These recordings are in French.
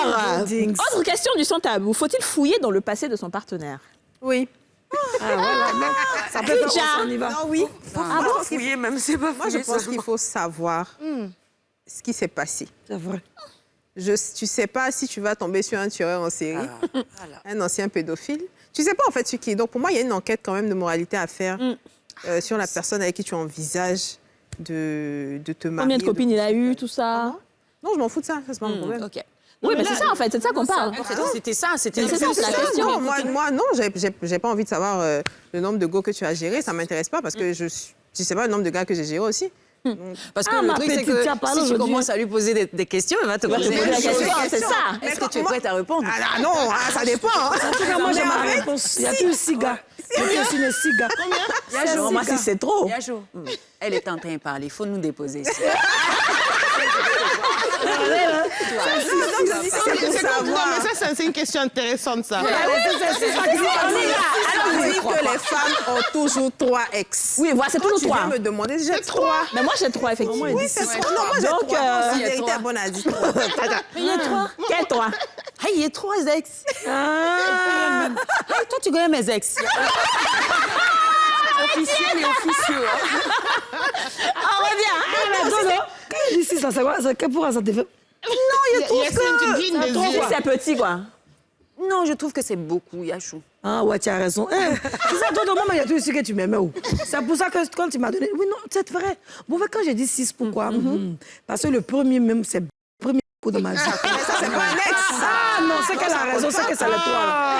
Alors, autre question du sans tabou. Faut-il fouiller dans le passé de son partenaire? Oui. Ah, voilà, non. Ça peut faire on y va. Non, oui. Faut fouiller, même c'est pas Moi, je fouiller. pense qu'il faut savoir ce qui s'est passé. C'est vrai. Tu sais pas si tu vas tomber sur un tueur en série, un ancien pédophile. Tu sais pas en fait ce qui est. Donc pour moi, il y a une enquête quand même de moralité à faire sur la personne avec qui tu envisages de te marier. Combien de copines il a eu, tout ça? Non, je m'en fous de ça, c'est pas mon problème. Ok. Oui, mais c'est ça en fait, c'est de ça qu'on parle. C'était ça, c'était C'est ça, c'est la question. Non, moi non, j'ai pas envie de savoir le nombre de go que tu as géré, ça m'intéresse pas parce que tu sais pas le nombre de gars que j'ai géré aussi. Parce que le truc, c'est que si tu commences à lui poser des questions, il va te poser poser la question, c'est ça. Est-ce que tu es prête à répondre? Ah non, ça dépend. En tout cas, moi, j'ai ma réponse. Il y a tous 6 gars. Moi, je suis les 6 gars. Pour moi, si c'est trop. Yajo, elle est en train de parler, il faut nous déposer ici. Non, mais ça, c'est une question intéressante, ça. On dit que les femmes ont toujours 3 ex. Oui, voilà, c'est toujours Tu viens 3. me demander si j'ai 3. Mais moi, j'ai 3, effectivement. Oui, c'est 3. Non, moi, j'ai 3. La vérité est bonne à dire. Mais il y a 3. Quel 3? Hey, il y a 3 ex. Hey, toi, tu connais mes ex. Officiel et officieux. On revient. Ici, ça, c'est pourquoi ça te fait... Il y a une ligne de yeux. C'est petit, quoi. Non, je trouve que c'est beaucoup, Yachou. Ah ouais, tu as raison. C'est ça, toi, maman, il y a tout ce que tu m'aimais où? C'est pour ça que quand tu m'as donné... Oui, non, c'est vrai. Bon, quand j'ai dit 6, pourquoi? Parce que le premier même, c'est le premier coup de ma vie. Ça, c'est pas un ex. Ah non, c'est qu'elle a raison, c'est que c'est le 3.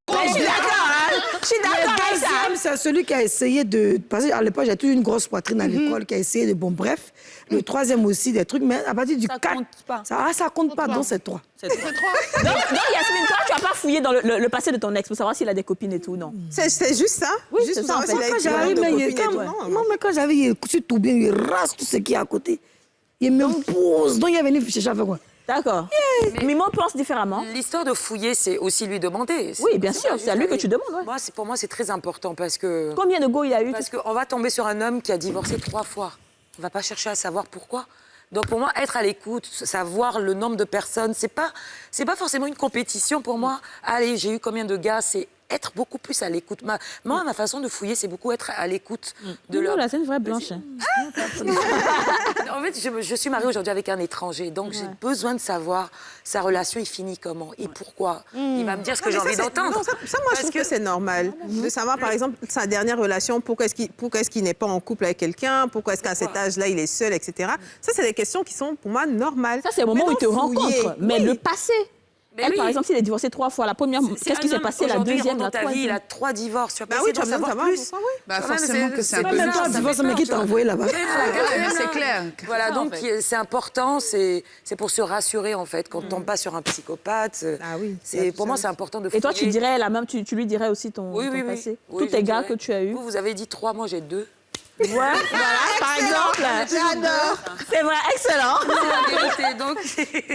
Je suis d'accord, hein. Je suis d'accord avec ça. Le deuxième, c'est celui qui a essayé de... Parce qu'à l'époque, j'ai toujours une grosse poitrine à l'école, qui a essayé de... Bon, bref. Le troisième aussi, des trucs, mais à partir du 4... Ça compte pas. Ça compte pas, donc c'est 3. Donc, Yasmine, toi, tu n'as pas fouillé dans le passé de ton ex pour savoir s'il a des copines et tout, non? C'est juste ça. Oui, Juste c'est ça, en fait. Quand j'arrive, quand j'avais, il couche tout bien, il rase tout ce qui est à côté. Il me pose, donc il est venu chercher avec quoi. D'accord. Mimo pense différemment. L'histoire de fouiller, c'est aussi lui demander. Oui, bien sûr, c'est à lui que tu demandes. Ouais. Pour moi, c'est très important parce que... Combien de go il a eu? Parce qu'on va tomber sur un homme qui a divorcé 3 fois. On ne va pas chercher à savoir pourquoi. Donc pour moi, être à l'écoute, savoir le nombre de personnes, c'est pas forcément une compétition pour moi. Allez, j'ai eu combien de gars, c'est être beaucoup plus à l'écoute. Moi, ma façon de fouiller, c'est beaucoup être à l'écoute de Non, là, c'est une vraie blanche. En fait, je suis mariée aujourd'hui avec un étranger, donc j'ai besoin de savoir sa relation, il finit comment et pourquoi. Il va me dire ce que j'ai envie d'entendre. Ça, moi, je trouve que c'est normal de savoir, par exemple, sa dernière relation, pourquoi est-ce qu'il n'est pas en couple avec quelqu'un, pourquoi est-ce qu'à cet âge-là, il est seul, etc. Ça, c'est des questions qui sont, pour moi, normales. Ça, c'est le moment où il te rencontre. Mais le passé... Mais Elle, oui. par exemple, s'il est divorcé 3 fois, la première, qu'est-ce qui s'est passé la deuxième, la ta vie, il a troisième? 3 divorces. Tu vas Bah passer oui, tu d'en as besoin de savoir savoir plus. pourquoi, oui. Bah forcément que c'est un peu Même toi, bizarre. tu vois, ce mec qui t'a envoyé là-bas. C'est clair. Voilà, donc c'est important, c'est pour se rassurer en fait, qu'on ne tombe pas sur un psychopathe. Ah oui. Pour moi, c'est important de fouiller. Et toi, tu dirais la même, tu lui dirais aussi ton passé? Tous tes gars que tu as eus? Vous avez dit 3, moi j'ai 2. Ouais, voilà, par exemple. J'adore. C'est vrai, excellent. Donc,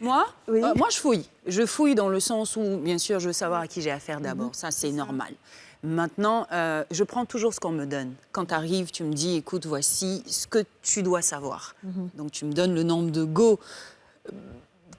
Moi, Oui. moi, je fouille. Je fouille dans le sens où, bien sûr, je veux savoir à qui j'ai affaire d'abord. Ça, c'est normal. Maintenant, je prends toujours ce qu'on me donne. Quand tu arrives, tu me dis, écoute, voici ce que tu dois savoir. Donc, tu me donnes le nombre de go.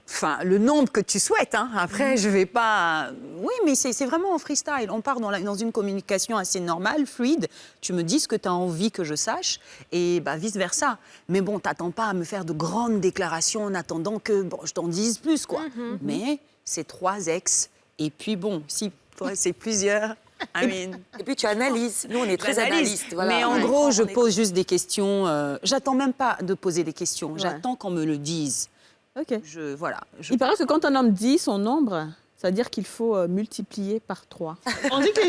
Enfin, le nombre que tu souhaites. Hein. Après, je vais pas... Oui, mais c'est vraiment en freestyle. On part dans une communication assez normale, fluide. Tu me dis ce que tu as envie que je sache et vice-versa. Mais bon, t'attends pas à me faire de grandes déclarations en attendant que je t'en dise plus, quoi. Mais c'est 3 ex. Et puis bon, si c'est plusieurs... et puis tu analyses. Nous, on est très analystes. Voilà. Mais en gros, je pose juste des questions. J'attends même pas de poser des questions. J'attends qu'on me le dise. Ok. Voilà. Il paraît que quand un homme dit son nombre, ça veut dire qu'il faut multiplier par 3. On dit que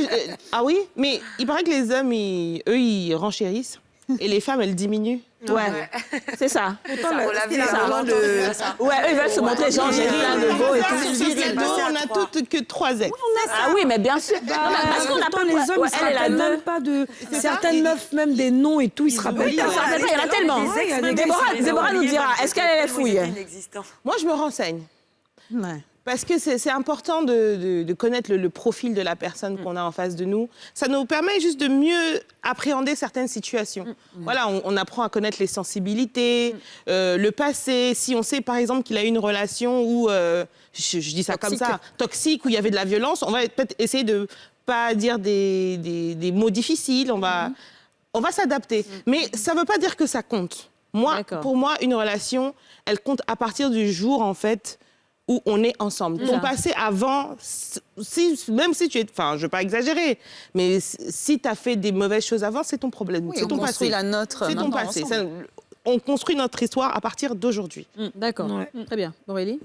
ah oui, mais il paraît que les hommes, ils renchérissent et les femmes, elles diminuent. Ouais, c'est ça. Pourtant, on l'a vu, ça. avant de... Ouais, eux, ils veulent se montrer genre j'ai plein de beaux et tout. On a toutes que 3 ex. Ah oui, mais bien sûr. Non, mais parce qu'on a pas les hommes, ils Ouais, se elle est la rappellent deux. même pas de... Certaines meufs, même des noms et tout, ils se rappellent Il y en pas. a tellement. Déborah nous dira, est-ce qu'elle est fouille? Moi, je me renseigne. Ouais. Parce que c'est important de connaître le profil de la personne qu'on a en face de nous. Ça nous permet juste de mieux appréhender certaines situations. Voilà, on apprend à connaître les sensibilités, le passé. Si on sait, par exemple, qu'il a eu une relation où, je dis ça Toxique. comme ça, toxique, où il y avait de la violence, on va peut-être essayer de pas dire des mots difficiles. On va s'adapter. Mais ça ne veut pas dire que ça compte. Pour moi, une relation, elle compte à partir du jour, en fait, où on est ensemble. Ton passé avant, même si tu es... Enfin, je ne veux pas exagérer, mais si tu as fait des mauvaises choses avant, c'est ton problème. Oui, c'est on ton construit passé. la nôtre C'est ton maintenant passé. ensemble. On construit notre histoire à partir d'aujourd'hui. D'accord. Très bien. Aurélie?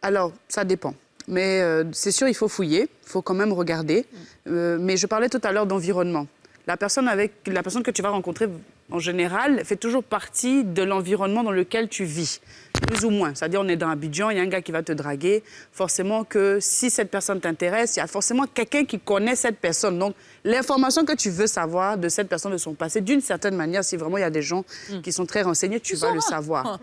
Alors, ça dépend. Mais c'est sûr, il faut fouiller, il faut quand même regarder. Mais je parlais tout à l'heure d'environnement. La personne que tu vas rencontrer, en général, fait toujours partie de l'environnement dans lequel tu vis, plus ou moins. C'est-à-dire, on est dans Abidjan, il y a un gars qui va te draguer. Forcément que si cette personne t'intéresse, il y a forcément quelqu'un qui connaît cette personne. Donc, l'information que tu veux savoir de cette personne, de son passé, d'une certaine manière, si vraiment il y a des gens qui sont très renseignés, tu vas le savoir.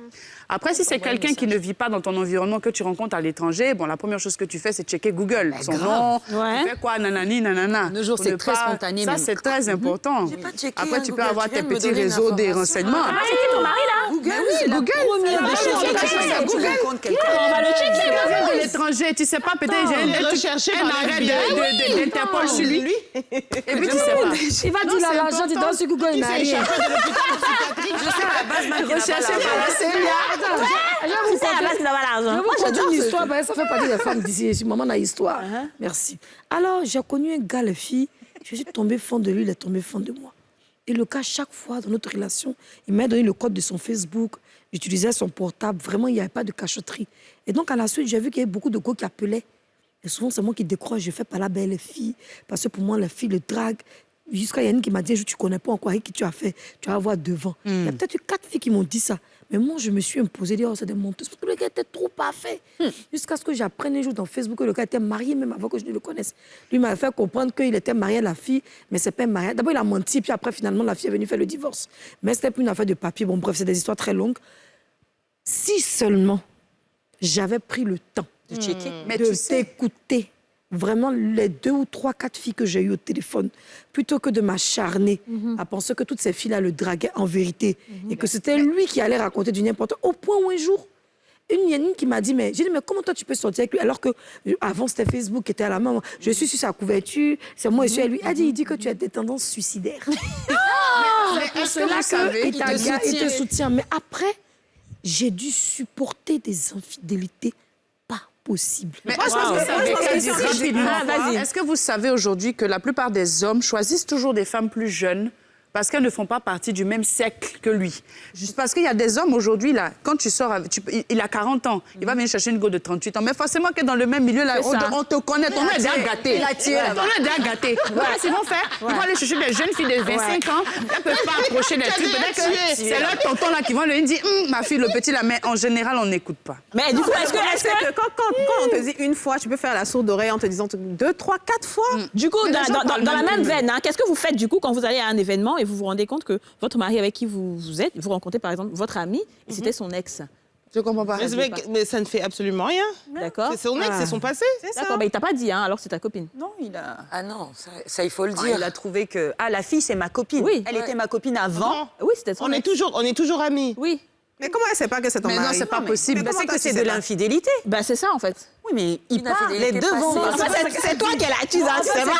Après, si c'est quelqu'un qui ne vit pas dans ton environnement, que tu rencontres à l'étranger, bon, la première chose que tu fais, c'est checker Google. Son nom, tu fais quoi, nanani, nanana. De nos jours, Pour c'est ne très pas- spontané Ça, même. c'est très important. J'ai pas checké, Après, tu peux Google, avoir tu viens tes de me petits donner une réseaux des information. renseignements. Ah, c'est ton mari, là? Oui, Google. Première des choses que tu fais, Google. tu rencontres quelqu'un. On va le checker. Il vient de l'étranger, tu sais pas, peut-être j'ai recherché un dans arrêt FBI. d'Interpol sur lui. Et puis tu sais pas. Il va dire là, l'argent, tu donnes sur Google, il n'a rien. Je sais à la base, même qu'il n'a pas Recherchez l'argent. pas la série. Attends, je vais vous C'est à la base conter- d'avoir je l'argent. vais Moi, vous conter j'adore une ce histoire, parce que ça fait partie des femmes d'ici. Je suis maman dans l'histoire. Merci. Alors, j'ai connu un gars, la fille, je suis tombée fond de lui, il est tombé fond de moi. Et le gars, chaque fois dans notre relation, il m'a donné le code de son Facebook, j'utilisais son portable, vraiment, il n'y avait pas de cachotterie. Et donc, à la suite, j'ai vu qu'il y avait beaucoup de gars qui appelaient. Et souvent, c'est moi qui décroche, je fais pas la belle fille, parce que pour moi, la fille, le drague. Jusqu'à Yannick qui m'a dit, tu ne connais pas encore avec qui tu as fait, tu vas voir devant. Il y a peut-être eu 4 filles qui m'ont dit ça. Mais moi, je me suis imposée, dire, oh, c'est des menteuses, parce que le gars était trop parfait. Jusqu'à ce que j'apprenne un jour dans Facebook que le gars était marié, même avant que je ne le connaisse. Lui m'a fait comprendre qu'il était marié à la fille, mais c'est pas un mariage. D'abord, il a menti, puis après, finalement, la fille est venue faire le divorce. Mais c'était plus une affaire de papier. Bon, bref, c'est des histoires très longues. Si seulement j'avais pris le temps De checker. Mais de tu sais, t'écouter, vraiment les 2 ou 3, 4 filles que j'ai eues au téléphone, plutôt que de m'acharner à penser que toutes ces filles-là le draguaient en vérité et que c'était lui qui allait raconter du n'importe quoi. Au point où un jour, une Yannick qui m'a dit, mais j'ai dit, mais comment toi tu peux sortir avec lui alors que avant c'était Facebook qui était à la main, je suis sur sa couverture, c'est moi et je suis à lui. Il dit que tu as des tendances suicidaires. est-ce que C'est là vous savez, qu'il il te soutient. Mais après, j'ai dû supporter des infidélités pas possibles. Mais est-ce que vous savez, Kadi, rapidement, Ah, vas-y. est-ce que vous savez aujourd'hui que la plupart des hommes choisissent toujours des femmes plus jeunes parce qu'elles ne font pas partie du même siècle que lui? Juste parce qu'il y a des hommes aujourd'hui, là, quand tu sors, il a 40 ans, il va venir chercher une go de 38 ans. Mais forcément que dans le même milieu, là, on te connaît, ton nom est déjà gâté. Ton nom est déjà gâté. Voilà ce qu'ils vont faire. Ils vont aller chercher des jeunes filles de 25 ans, elles ne peuvent pas approcher des trucs. Peut-être que c'est leur tonton là qui vont lui dire, ma fille, le petit là, mais en général, on n'écoute pas. Mais du coup, est-ce que Quand on te dit une fois, tu peux faire la sourde oreille en te disant 2, 3, 4 fois. du coup, Mais les gens dans parlent la même même plus. veine, hein, qu'est-ce que vous faites du coup quand vous allez à un événement et vous vous rendez compte que votre mari avec qui vous êtes, vous rencontrez par exemple votre ami et c'était son ex? Je comprends pas. Mais ça ne fait absolument rien. D'accord? C'est son ex, c'est son passé. D'accord, mais il t'a pas dit, hein, alors c'est ta copine. Non, il a... Ah non, ça, il faut le Ah, dire. il a trouvé que la fille c'est ma copine. Oui. Elle était ma copine avant. Oui, c'était son On ex. est toujours amis. Oui. Mais comment elle sait pas que c'est ton Mais non, mari? c'est pas possible. mais Bah, comment c'est toi, que tu c'est sais de pas? l'infidélité. Ben c'est ça en fait. Oui, mais ils Une parlent. Les infidélité deux vont. passée. C'est toi qui l'accuse, hein, c'est vrai.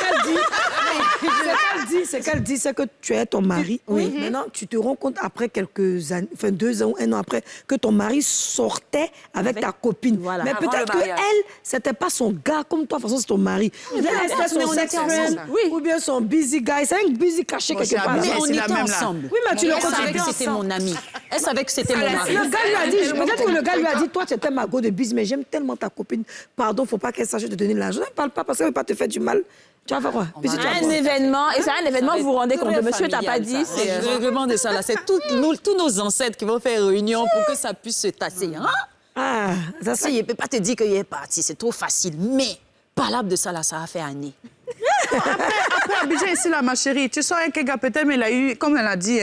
C'est qu'elle dit, c'est que tu es ton mari. Oui. Maintenant, tu te rends compte après quelques années, enfin 2 ans ou 1 an après, que ton mari sortait avec ta copine. Voilà. Mais Avant peut-être le que mariage. elle, c'était pas son gars comme toi, de toute façon, c'est ton mari. Peut-être c'était son on était sex friend, ensemble. Oui. ou bien son busy guy. C'est un busy caché Bon, quelque c'est part. abusé. là. Mais on c'est la était même là. ensemble. Oui, mais tu le Elle savait continues que c'était ensemble. mon ami. Elle savait que c'était mon mari. Le gars lui a dit, peut-être que le gars lui a dit, toi, tu étais ma go de bise, mais j'aime tellement ta copine. Pardon, faut pas qu'elle sache te donner de l'argent. Ne parle pas parce qu'elle veut pas te faire du mal. Tu vas faire quoi? Puis si tu vas Un voir. événement, et c'est un événement, vous vous rendez compte, le Très monsieur t'a pas familial, dit, ça. c'est... Le règlement de ça, là, c'est tous nos ancêtres qui vont faire réunion pour que ça puisse se tasser. Hein? Ah, ça, Ça, il ne peut pas te dire qu'il est parti, c'est trop facile. Mais, palabre de ça, là, ça a fait année. Après, Abidjan, ici, là, ma chérie, tu sors avec un gars, peut-être, mais il a eu, comme elle a dit,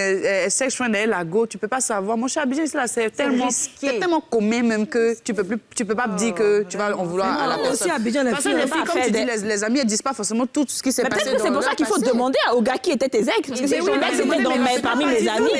sex friend, elle a go, tu peux pas savoir. Mon cher Abidjan, ici, là, c'est tellement commun même que tu peux pas me dire que tu vas en vouloir à la personne. Aussi, Abidjan, Parce que les filles, comme tu dis, les amis, elles disent pas forcément tout ce qui s'est passé. Peut-être que c'est pour ça qu'il faut demander aux gars qui étaient tes ex. Parce que ces gens-là, c'était parmi mes amis.